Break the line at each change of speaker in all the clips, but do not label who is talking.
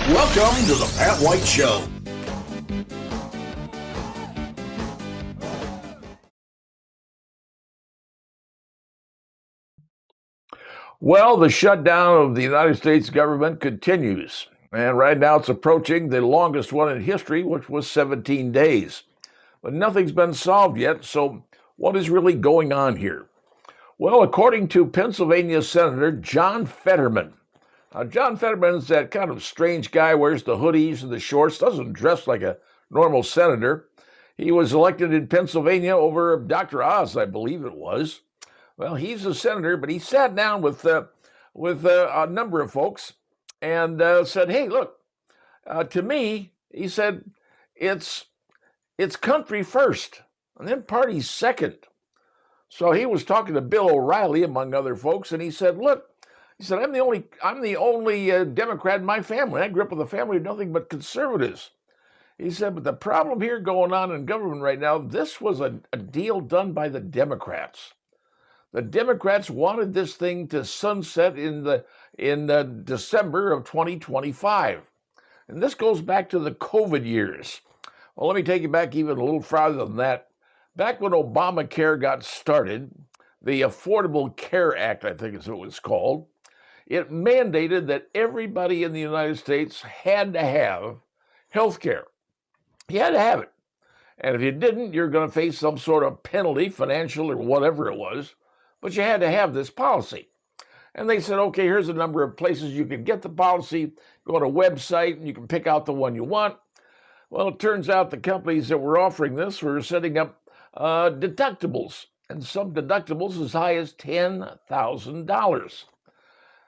Welcome to the Pat White Show. Well, the shutdown of the United States government continues. And right now it's approaching the longest one in history, which was 17 days. But nothing's been solved yet, so what is really going on here? Well, according to Pennsylvania Senator John Fetterman, John Fetterman's that kind of strange guy, wears the hoodies and the shorts, doesn't dress like a normal senator. He was elected in Pennsylvania over Dr. Oz, I believe it was. Well, he's a senator, but he sat down with a number of folks and said, "Hey, look, to me," he said, it's country first, and then party second." So he was talking to Bill O'Reilly, among other folks, and he said, "Look," he said, I'm the only Democrat in my family. I grew up with a family of nothing but conservatives." He said, "But the problem here going on in government right now, this was a deal done by the Democrats. The Democrats wanted this thing to sunset in December of 2025. And this goes back to the COVID years. Well, let me take you back even a little farther than that. Back when Obamacare got started, the Affordable Care Act, I think is what it was called, it mandated that everybody in the United States had to have health care. You had to have it. And if you didn't, you're going to face some sort of penalty, financial or whatever it was. But you had to have this policy. And they said, okay, here's a number of places you can get the policy. Go on a website and you can pick out the one you want. Well, it turns out the companies that were offering this were setting up deductibles, and some deductibles as high as $10,000.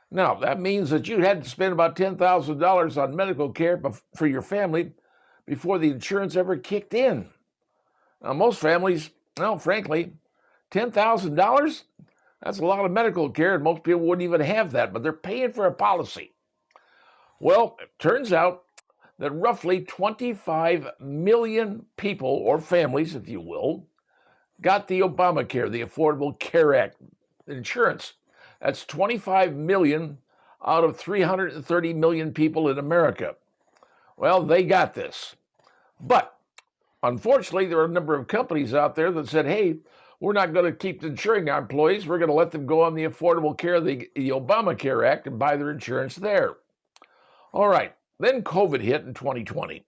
Now, that means that you had to spend about $10,000 on medical care for your family before the insurance ever kicked in. Now, most families, well, frankly, $10,000, that's a lot of medical care, and most people wouldn't even have that, but they're paying for a policy. Well, it turns out that roughly 25 million people, or families, if you will, got the Obamacare, the Affordable Care Act insurance. That's 25 million out of 330 million people in America. Well, they got this. But unfortunately, there are a number of companies out there that said, hey, we're not going to keep insuring our employees. We're going to let them go on the Affordable Care, the Obamacare Act, and buy their insurance there. All right. Then COVID hit in 2020.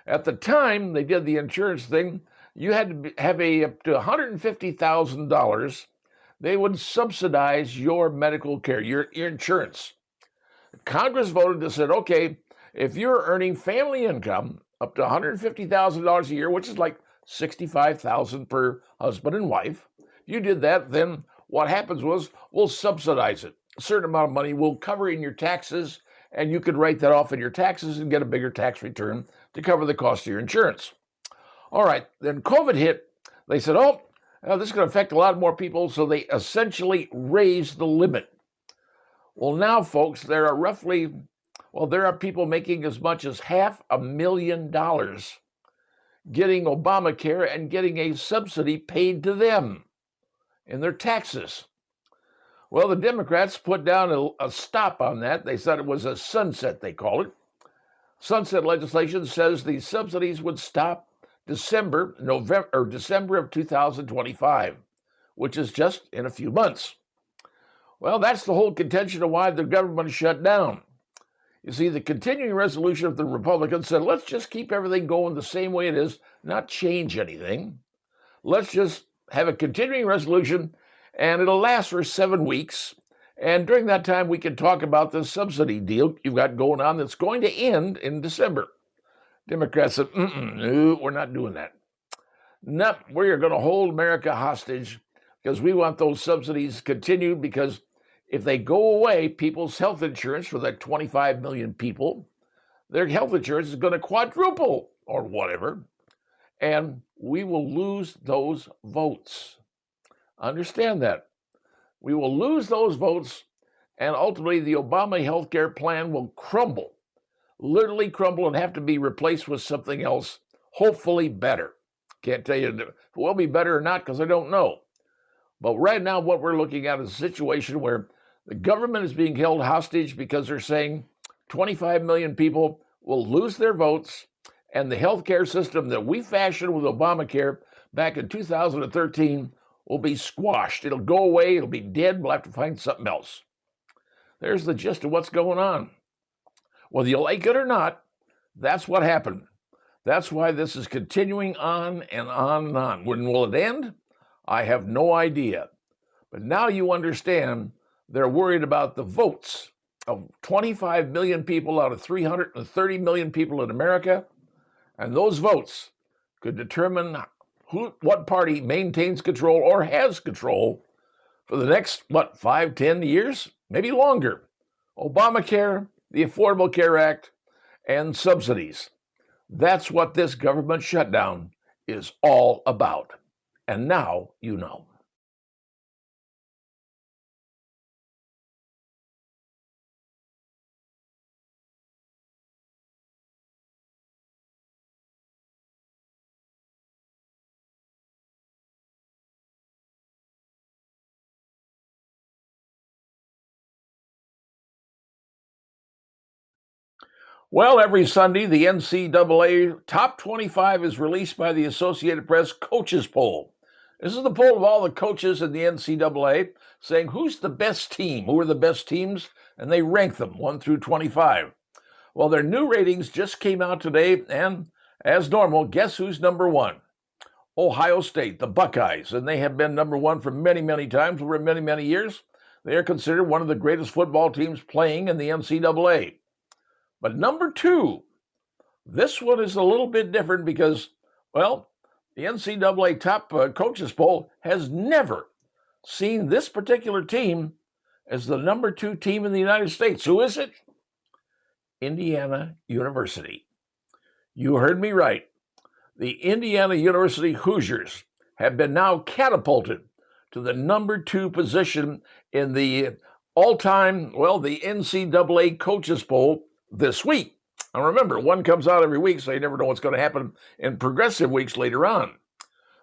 At the time they did the insurance thing, you had to have up to $150,000. They would subsidize your medical care, your insurance. Congress voted and said, okay, if you're earning family income up to $150,000 a year, which is like $65,000 per husband and wife, you did that, then what happens was we'll subsidize it. A certain amount of money will cover in your taxes, and you could write that off in your taxes and get a bigger tax return to cover the cost of your insurance. All right, then COVID hit. They said, this is going to affect a lot more people, so they essentially raised the limit. Well, now, folks, there are people making as much as $500,000 getting Obamacare and getting a subsidy paid to them in their taxes. Well, the Democrats put down a stop on that. They said it was a sunset, they call it. Sunset legislation says the subsidies would stop December of 2025, which is just in a few months. Well, that's the whole contention of why the government shut down. You see, the continuing resolution of the Republicans said, let's just keep everything going the same way it is, not change anything. Let's just have a continuing resolution, and it'll last for 7 weeks. And during that time, we can talk about the subsidy deal you've got going on that's going to end in December. Democrats said, no, we're not doing that. No, we're going to hold America hostage because we want those subsidies continued, because if they go away, people's health insurance for that 25 million people, their health insurance is going to quadruple or whatever, and we will lose those votes. Understand that. We will lose those votes, and ultimately the Obama healthcare plan will crumble, literally crumble, and have to be replaced with something else, hopefully better. Can't tell you if it will be better or not because I don't know. But right now, what we're looking at is a situation where the government is being held hostage because they're saying 25 million people will lose their votes, and the healthcare system that we fashioned with Obamacare back in 2013 will be squashed. It'll go away. It'll be dead. We'll have to find something else. There's the gist of what's going on. Whether you like it or not, that's what happened. That's why this is continuing on and on and on. When will it end? I have no idea. But now you understand they're worried about the votes of 25 million people out of 330 million people in America. And those votes could determine what party maintains control or has control for the next, 5, 10 years, maybe longer. Obamacare, the Affordable Care Act, and subsidies. That's what this government shutdown is all about. And now you know. Well, every Sunday, the NCAA Top 25 is released by the Associated Press Coaches Poll. This is the poll of all the coaches in the NCAA saying who's the best team, who are the best teams, and they rank them 1 through 25. Well, their new ratings just came out today, and as normal, guess who's number one? Ohio State, the Buckeyes, and they have been number one for many, many times over many, many years. They are considered one of the greatest football teams playing in the NCAA. But number two, this one is a little bit different because, well, the NCAA Top Coaches Poll has never seen this particular team as the number two team in the United States. Who is it? Indiana University. You heard me right. The Indiana University Hoosiers have been now catapulted to the number two position in the all-time, the NCAA Coaches Poll this week. And remember, one comes out every week, so you never know what's going to happen in progressive weeks later on.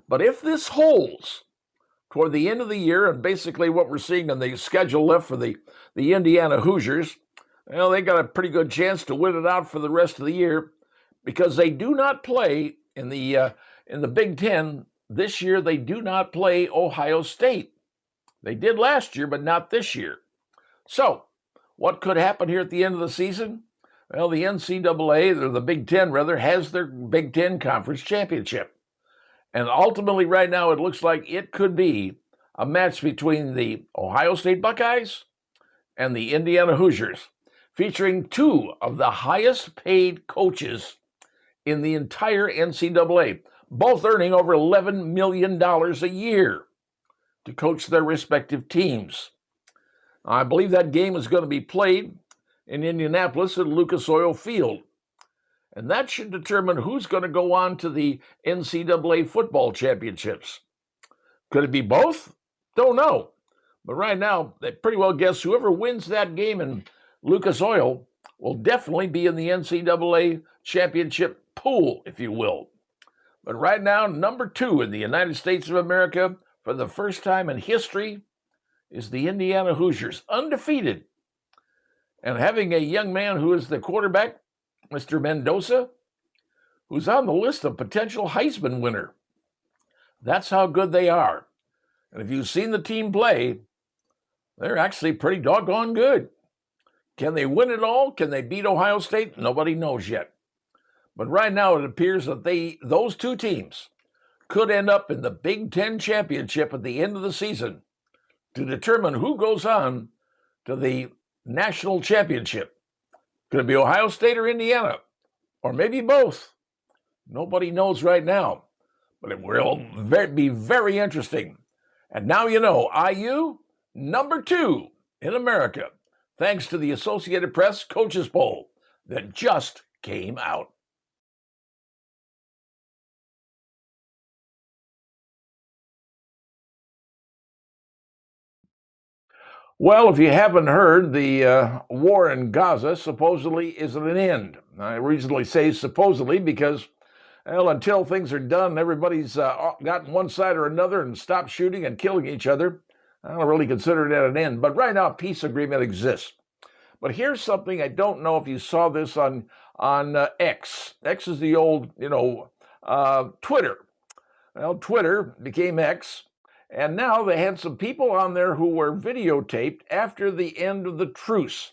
But if this holds toward the end of the year, and basically what we're seeing on the schedule left for the Indiana Hoosiers, well, they got a pretty good chance to win it out for the rest of the year because they do not play in the Big Ten this year. They do not play Ohio State. They did last year, but not this year. So, what could happen here at the end of the season? Well, the NCAA, or the Big Ten rather, has their Big Ten Conference Championship. And ultimately, right now, it looks like it could be a match between the Ohio State Buckeyes and the Indiana Hoosiers, featuring two of the highest paid coaches in the entire NCAA, both earning over $11 million a year to coach their respective teams. I believe that game is going to be played in Indianapolis at Lucas Oil Field. And that should determine who's going to go on to the NCAA football championships. Could it be both? Don't know. But right now, they pretty well guess whoever wins that game in Lucas Oil will definitely be in the NCAA championship pool, if you will. But right now, number two in the United States of America, for the first time in history, is the Indiana Hoosiers, undefeated. And having a young man who is the quarterback, Mr. Mendoza, who's on the list of potential Heisman winner. That's how good they are. And if you've seen the team play, they're actually pretty doggone good. Can they win it all? Can they beat Ohio State? Nobody knows yet. But right now it appears that those two teams could end up in the Big Ten championship at the end of the season to determine who goes on to the national championship. Could it be Ohio State or Indiana? Or maybe both? Nobody knows right now. But it will be very interesting. And now you know, IU, number two in America, thanks to the Associated Press Coaches Poll that just came out. Well, if you haven't heard, the war in Gaza supposedly is at an end. I reasonably say supposedly because Well, until things are done, everybody's gotten one side or another and stopped shooting and killing each other. I don't really consider it at an end. But right now, a peace agreement exists. But here's something, I don't know if you saw this on X. X is the old, Twitter. Well, Twitter became X, and now they had some people on there who were videotaped after the end of the truce.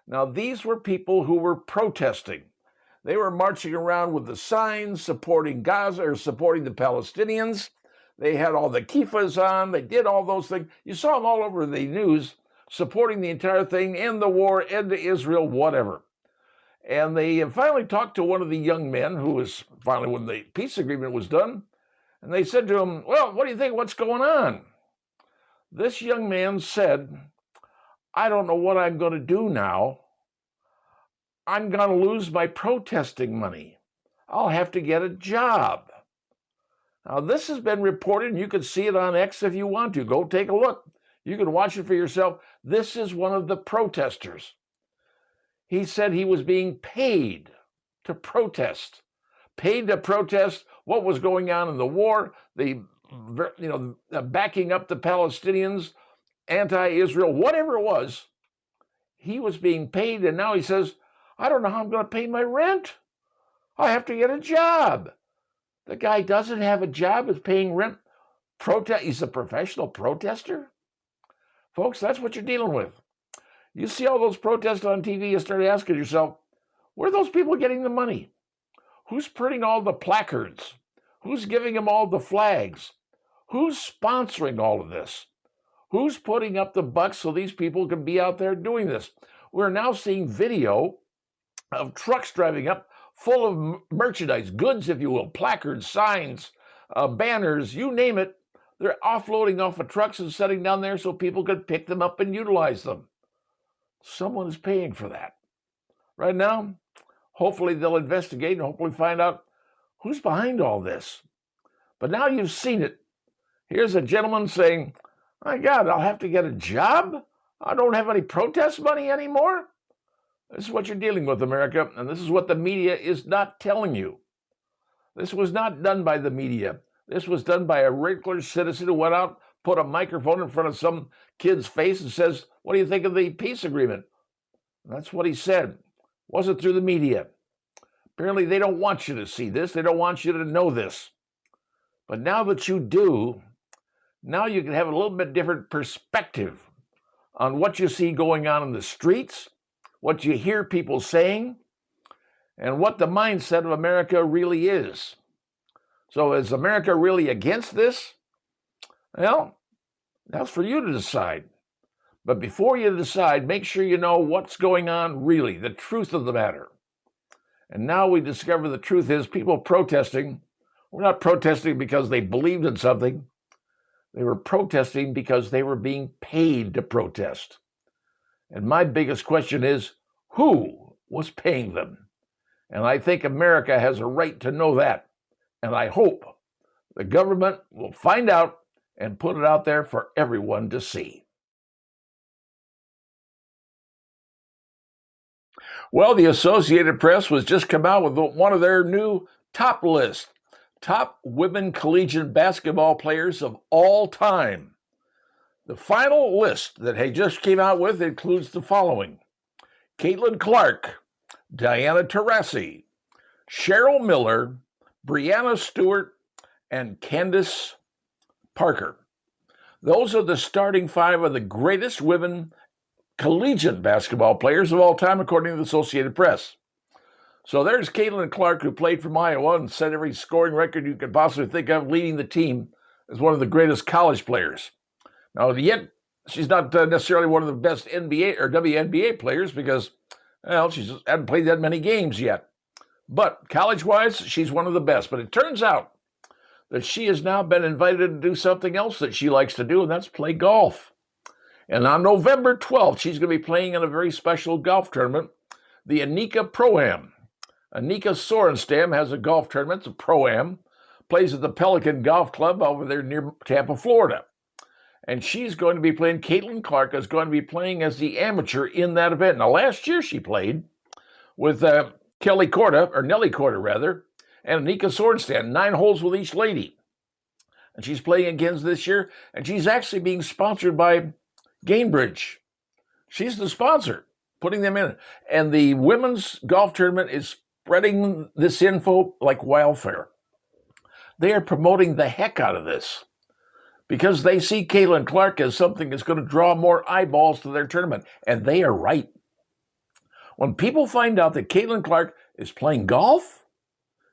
Now, these were people who were protesting. They were marching around with the signs supporting Gaza or supporting the Palestinians. They had all the kippahs on. They did all those things. You saw them all over the news supporting the entire thing, end the war, end to Israel, whatever. And they finally talked to one of the young men who was finally, when the peace agreement was done, and they said to him, well, what do you think? What's going on? This young man said, I don't know what I'm going to do now. I'm going to lose my protesting money. I'll have to get a job. Now, this has been reported, and you can see it on X if you want to. Go take a look. You can watch it for yourself. This is one of the protesters. He said he was being paid to protest. Paid to protest what was going on in the war, the backing up the Palestinians, anti-Israel, whatever it was. He was being paid, and now he says, I don't know how I'm going to pay my rent. I have to get a job. The guy doesn't have a job, is paying rent. He's a professional protester. Folks, that's what you're dealing with. You see all those protests on TV, you start asking yourself, where are those people getting the money? Who's printing all the placards? Who's giving them all the flags? Who's sponsoring all of this? Who's putting up the bucks so these people can be out there doing this? We're now seeing video of trucks driving up full of merchandise, goods, if you will, placards, signs, banners, you name it. They're offloading off of trucks and setting down there so people could pick them up and utilize them. Someone is paying for that. Right now, hopefully they'll investigate and hopefully find out who's behind all this. But now you've seen it. Here's a gentleman saying, my God, I'll have to get a job? I don't have any protest money anymore? This is what you're dealing with, America, and this is what the media is not telling you. This was not done by the media. This was done by a regular citizen who went out, put a microphone in front of some kid's face and says, what do you think of the peace agreement? And that's what he said. It wasn't through the media. Apparently, they don't want you to see this. They don't want you to know this. But now that you do, now you can have a little bit different perspective on what you see going on in the streets, what you hear people saying, and what the mindset of America really is. So is America really against this? Well, that's for you to decide. But before you decide, make sure you know what's going on really, the truth of the matter. And now we discover the truth is people protesting were not protesting because they believed in something. They were protesting because they were being paid to protest. And my biggest question is, who was paying them? And I think America has a right to know that. And I hope the government will find out and put it out there for everyone to see. Well, the Associated Press was just come out with one of their new top lists. Top women collegiate basketball players of all time. The final list that they just came out with includes the following: Caitlin Clark, Diana Taurasi, Cheryl Miller, Breanna Stewart, and Candace Parker. Those are the starting five of the greatest women collegiate basketball players of all time, according to the Associated Press. So there's Caitlin Clark, who played for Iowa and set every scoring record you could possibly think of, leading the team as one of the greatest college players. Now, yet she's not necessarily one of the best NBA or WNBA players because, well, she hasn't played that many games yet. But college-wise, she's one of the best. But it turns out that she has now been invited to do something else that she likes to do, and that's play golf. And on November 12th, she's going to be playing in a very special golf tournament, the Anika Pro-Am. Anika Sorenstam has a golf tournament, it's a Pro-Am, plays at the Pelican Golf Club over there near Tampa, Florida. And she's going to be playing, Caitlin Clark is going to be playing as the amateur in that event. Now, last year she played with Nelly Korda, and Anika sword stand, 9 holes with each lady. And she's playing again this year, and she's actually being sponsored by Gainbridge. She's the sponsor, putting them in. And the women's golf tournament is spreading this info like wildfire. They are promoting the heck out of this because they see Caitlin Clark as something that's going to draw more eyeballs to their tournament. And they are right. When people find out that Caitlin Clark is playing golf,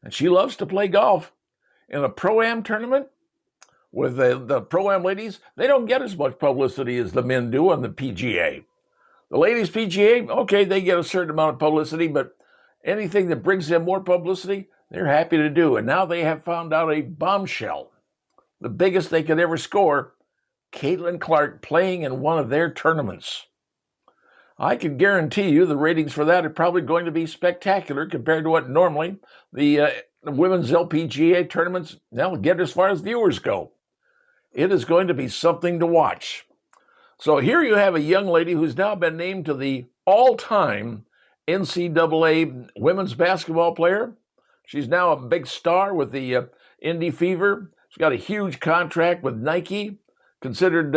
and she loves to play golf, in a Pro-Am tournament with the Pro-Am ladies, they don't get as much publicity as the men do on the PGA. The ladies PGA, okay, they get a certain amount of publicity, but anything that brings them more publicity, they're happy to do. And now they have found out a bombshell, the biggest they could ever score, Caitlin Clark playing in one of their tournaments. I can guarantee you the ratings for that are probably going to be spectacular compared to what normally the women's LPGA tournaments get as far as viewers go. It is going to be something to watch. So here you have a young lady who's now been named to the all-time NCAA women's basketball player. She's now a big star with the Indy Fever. She's got a huge contract with Nike, considered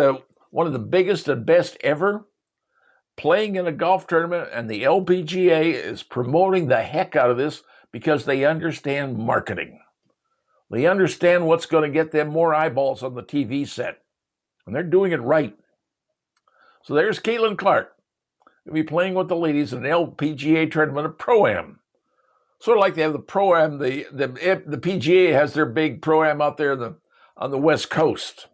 one of the biggest and best ever, playing in a golf tournament, and the LPGA is promoting the heck out of this because they understand marketing. They understand what's going to get them more eyeballs on the TV set, and they're doing it right. So there's Caitlin Clark. Going to be playing with the ladies in an LPGA tournament of Pro-Am. Sort of like they have the Pro-Am, the PGA has their big Pro-Am out there on the West Coast,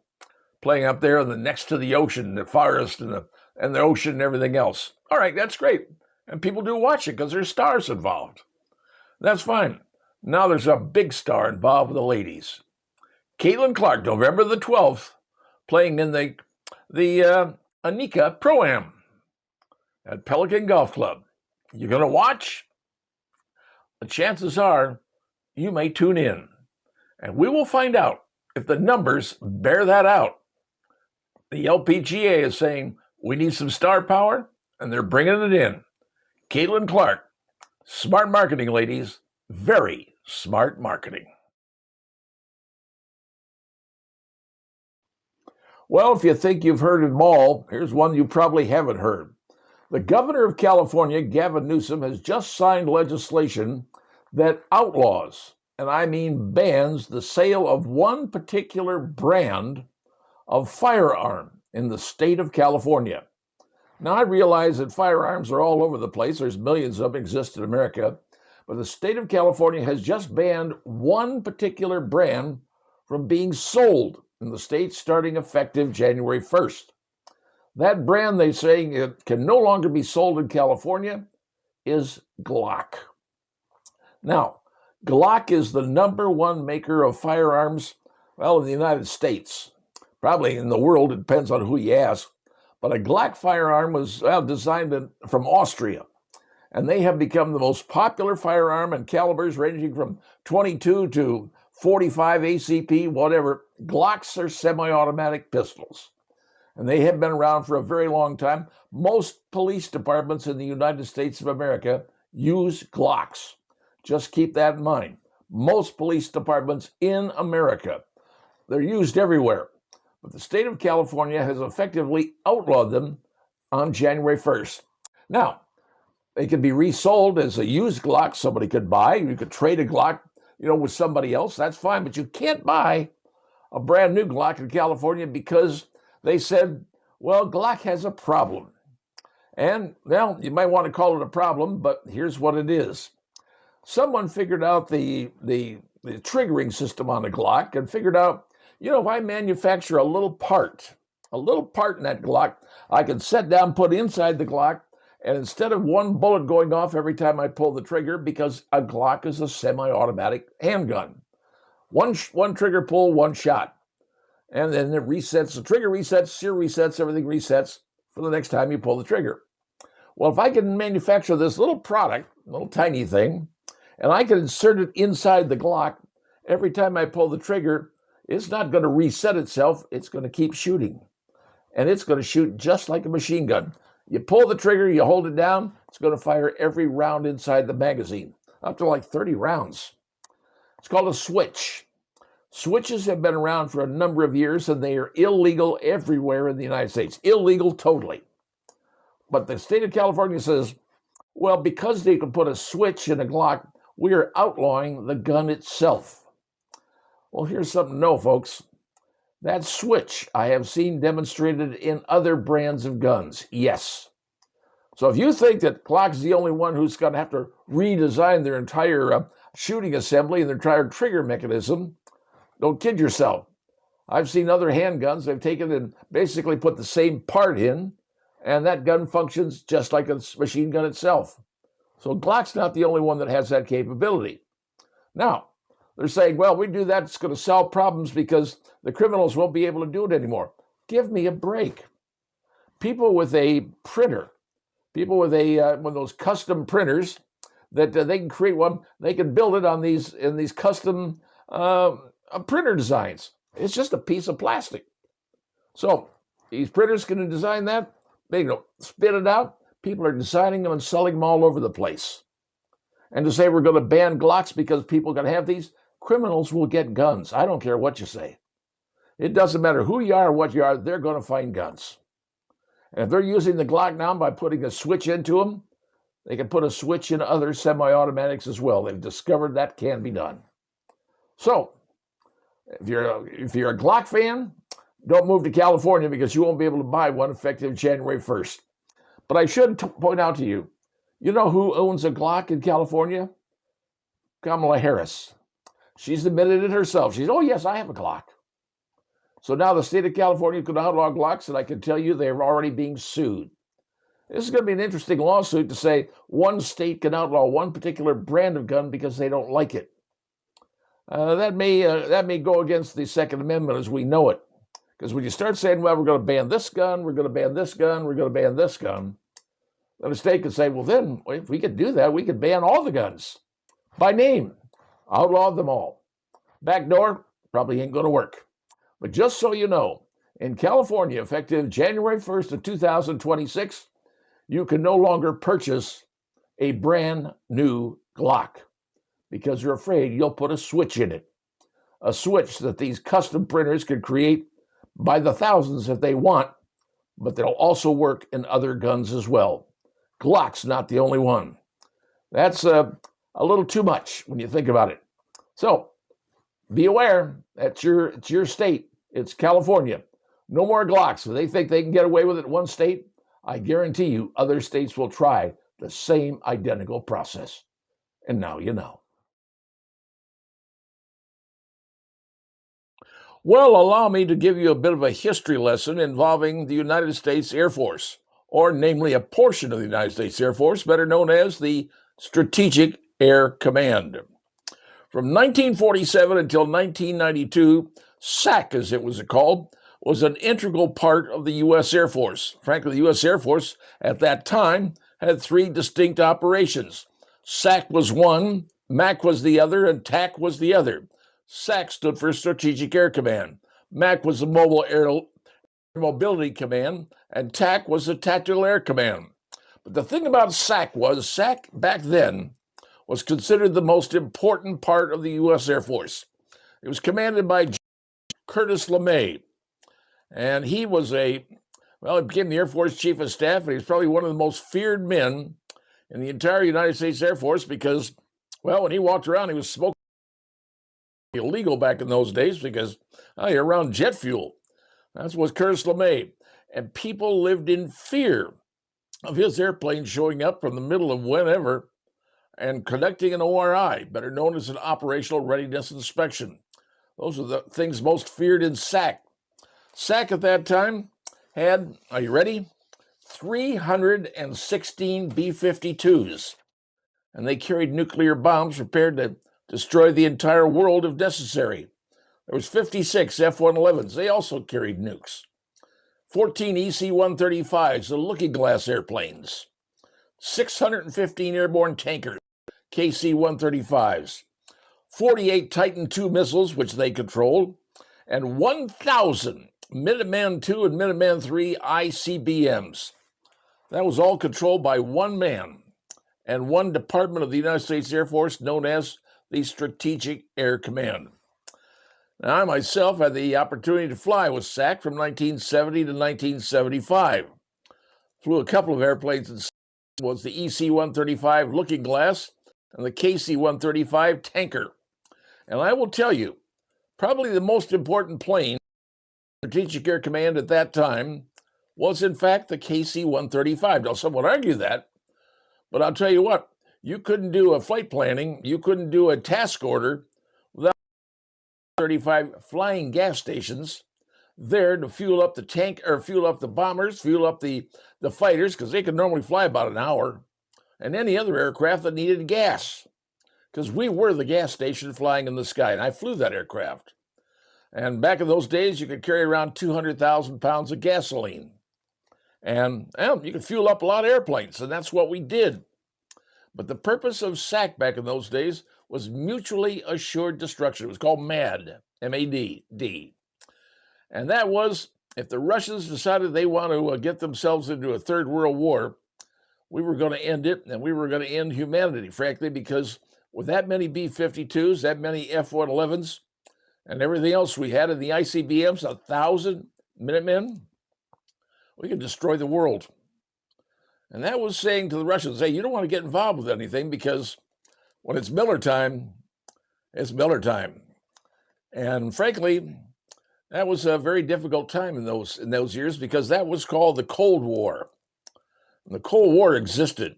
playing up there next to the ocean, the forest and the ocean and everything else. All right, that's great. And people do watch it because there's stars involved. That's fine. Now there's a big star involved with the ladies. Caitlin Clark, November the 12th, playing in the Anika Pro-Am at Pelican Golf Club. You're going to watch? The chances are you may tune in. And we will find out if the numbers bear that out. The LPGA is saying we need some star power, and they're bringing it in. Caitlin Clark, smart marketing, ladies. Very smart marketing. Well, if you think you've heard them all, here's one you probably haven't heard. The governor of California, Gavin Newsom, has just signed legislation that outlaws, and I mean bans, the sale of one particular brand of firearm in the state of California. Now, I realize that firearms are all over the place. There's millions of them exist in America. But the state of California has just banned one particular brand from being sold in the state starting effective January 1st. That brand, they say, it can no longer be sold in California, is Glock. Now, Glock is the #1 maker of firearms, well, in the United States. Probably in the world, it depends on who you ask. But a Glock firearm was designed from Austria. And they have become the most popular firearm in calibers ranging from 22 to 45 ACP, whatever. Glocks are semi-automatic pistols. And they have been around for a very long time. Most police departments in the United States of America use Glocks. Just keep that in mind. Most police departments in America, they're used everywhere. But the state of California has effectively outlawed them on January 1st. Now, they could be resold as a used Glock somebody could buy. You could trade a Glock, with somebody else. That's fine. But you can't buy a brand new Glock in California because they said, well, Glock has a problem. And, well, you might want to call it a problem, but here's what it is. Someone figured out the triggering system on a Glock and figured out, if I manufacture a little part in that Glock, I can set down, put inside the Glock, and instead of one bullet going off every time I pull the trigger, because a Glock is a semi-automatic handgun, one trigger pull, one shot. And then it resets, the trigger resets, sear resets, everything resets for the next time you pull the trigger. Well, if I can manufacture this little product, little tiny thing, and I can insert it inside the Glock, every time I pull the trigger, it's not going to reset itself. It's going to keep shooting. And it's going to shoot just like a machine gun. You pull the trigger, you hold it down, it's going to fire every round inside the magazine, up to like 30 rounds. It's called a switch. Switches have been around for a number of years, and they are illegal everywhere in the United States. Illegal totally. But the state of California says, well, because they can put a switch in a Glock, we are outlawing the gun itself. Well, here's something to know, folks. That switch I have seen demonstrated in other brands of guns. Yes. So if you think that Glock's the only one who's going to have to redesign their entire shooting assembly and their entire trigger mechanism, don't kid yourself. I've seen other handguns. They've taken and basically put the same part in, and that gun functions just like a machine gun itself. So Glock's not the only one that has that capability. Now, they're saying, well, we do that, it's going to solve problems because the criminals won't be able to do it anymore. Give me a break. People with a printer, people with one of those custom printers that they can create one, they can build it on these custom printer designs. It's just a piece of plastic. So these printers can design that. They spit it out. People are designing them and selling them all over the place. And to say we're going to ban Glocks because people are going to have these, criminals will get guns. I don't care what you say. It doesn't matter who you are or what you are, they're going to find guns. And if they're using the Glock now by putting a switch into them, they can put a switch in other semi-automatics as well. They've discovered that can be done. So, if you're a Glock fan, don't move to California because you won't be able to buy one effective January 1st. But I should point out to you, you know who owns a Glock in California? Kamala Harris. She's admitted it herself. She's, oh yes, I have a Glock. So now the state of California could outlaw Glocks, and I can tell you they're already being sued. This is going to be an interesting lawsuit to say one state can outlaw one particular brand of gun because they don't like it. That may go against the Second Amendment as we know it. Because when you start saying, well, we're going to ban this gun, we're going to ban this gun, we're going to ban this gun, then the state could say, well, then, if we could do that, we could ban all the guns by name, outlaw them all. Backdoor probably ain't going to work. But just so you know, in California, effective January 1st of 2026, you can no longer purchase a brand new Glock because you're afraid you'll put a switch in it. A switch that these custom printers can create by the thousands if they want, but they'll also work in other guns as well. Glock's not the only one. That's a little too much when you think about it. So be aware, it's your state. It's California. No more Glocks. If they think they can get away with it in one state, I guarantee you other states will try the same identical process. And now you know. Well, allow me to give you a bit of a history lesson involving the United States Air Force, or namely a portion of the United States Air Force, better known as the Strategic Air Command. From 1947 until 1992, SAC, as it was called, was an integral part of the U.S. Air Force. Frankly, the U.S. Air Force at that time had three distinct operations. SAC was one, MAC was the other, and TAC was the other. SAC stood for Strategic Air Command. MAC was the Mobile Air Mobility Command, and TAC was the Tactical Air Command. But the thing about SAC was, SAC back then was considered the most important part of the U.S. Air Force. It was commanded by Curtis LeMay, and he became the Air Force Chief of Staff, and he was probably one of the most feared men in the entire United States Air Force because, well, when he walked around, he was smoking illegal back in those days because you're around jet fuel. That's what Curtis LeMay. And people lived in fear of his airplane showing up from the middle of whenever and conducting an ORI, better known as an Operational Readiness Inspection. Those are the things most feared in SAC. SAC at that time had, are you ready? 316 B-52s. And they carried nuclear bombs prepared to destroy the entire world if necessary. There was 56 F-111s. They also carried nukes. 14 EC-135s, the looking glass airplanes. 615 airborne tankers, KC-135s. 48 Titan II missiles, which they controlled. And 1,000 Minuteman II and Minuteman III ICBMs. That was all controlled by one man and one department of the United States Air Force known as the Strategic Air Command. Now, I myself had the opportunity to fly with SAC from 1970 to 1975. Flew a couple of airplanes and was the EC-135 Looking Glass and the KC-135 Tanker. And I will tell you, probably the most important plane, Strategic Air Command at that time, was in fact the KC-135. Now, some would argue that, but I'll tell you what, you couldn't do a flight planning, you couldn't do a task order without 35 flying gas stations there to fuel up the tank, or fuel up the bombers, fuel up the fighters, because they could normally fly about an hour, and any other aircraft that needed gas, because we were the gas station flying in the sky, and I flew that aircraft. And back in those days, you could carry around 200,000 pounds of gasoline. And you could fuel up a lot of airplanes, and that's what we did. But the purpose of SAC back in those days was mutually assured destruction. It was called MAD, M-A-D. And that was, if the Russians decided they want to get themselves into a third world war, we were going to end it, and we were going to end humanity, frankly, because with that many B-52s, that many F-111s, and everything else we had in the ICBMs, 1,000 Minutemen, we could destroy the world. And that was saying to the Russians, hey, you don't want to get involved with anything, because when it's Miller time, it's Miller time. And frankly, that was a very difficult time in those years, because that was called the Cold War. And the Cold War existed.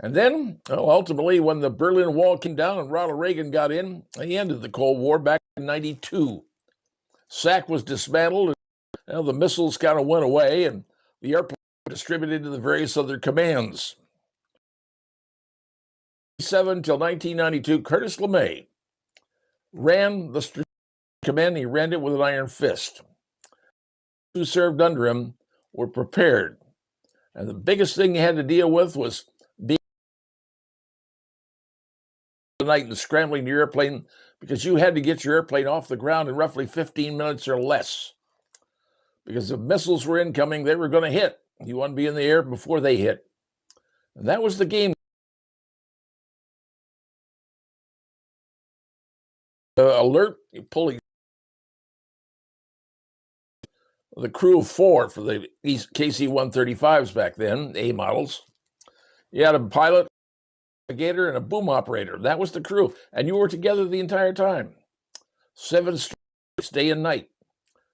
And then, ultimately, when the Berlin Wall came down and Ronald Reagan got in, he ended the Cold War back in 92. SAC was dismantled, and the missiles kind of went away, and the airplanes were distributed to the various other commands. 1987 till 1992, Curtis LeMay ran the Strategic Command. He ran it with an iron fist. Those who served under him were prepared. And the biggest thing he had to deal with was being the night and scrambling your airplane, because you had to get your airplane off the ground in roughly 15 minutes or less. Because if missiles were incoming, they were going to hit. You want to be in the air before they hit. And that was the game. Alert, you pull the crew of 4 for the KC-135s back then, A models. You had a pilot, a navigator, and a boom operator. That was the crew. And you were together the entire time. 7 straight day and night,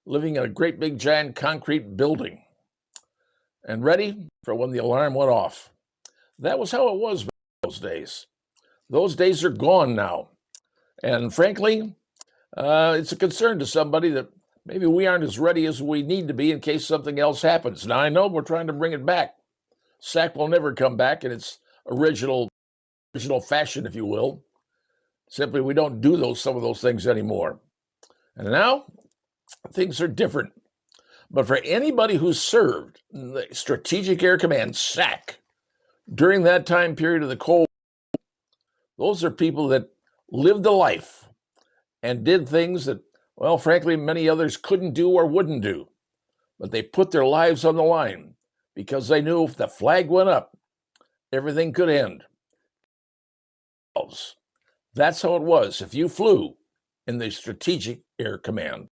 living in a great big giant concrete building, and ready for when the alarm went off. That was how it was back in those days. Those days are gone now. And frankly, it's a concern to somebody that maybe we aren't as ready as we need to be in case something else happens. Now, I know we're trying to bring it back. SAC will never come back in its original fashion, if you will. Simply, we don't do some of those things anymore. And now, things are different. But for anybody who served in the Strategic Air Command, SAC, during that time period of the Cold War, those are people that lived a life and did things that, well, frankly, many others couldn't do or wouldn't do. But they put their lives on the line because they knew if the flag went up, everything could end. That's how it was if you flew in the Strategic Air Command.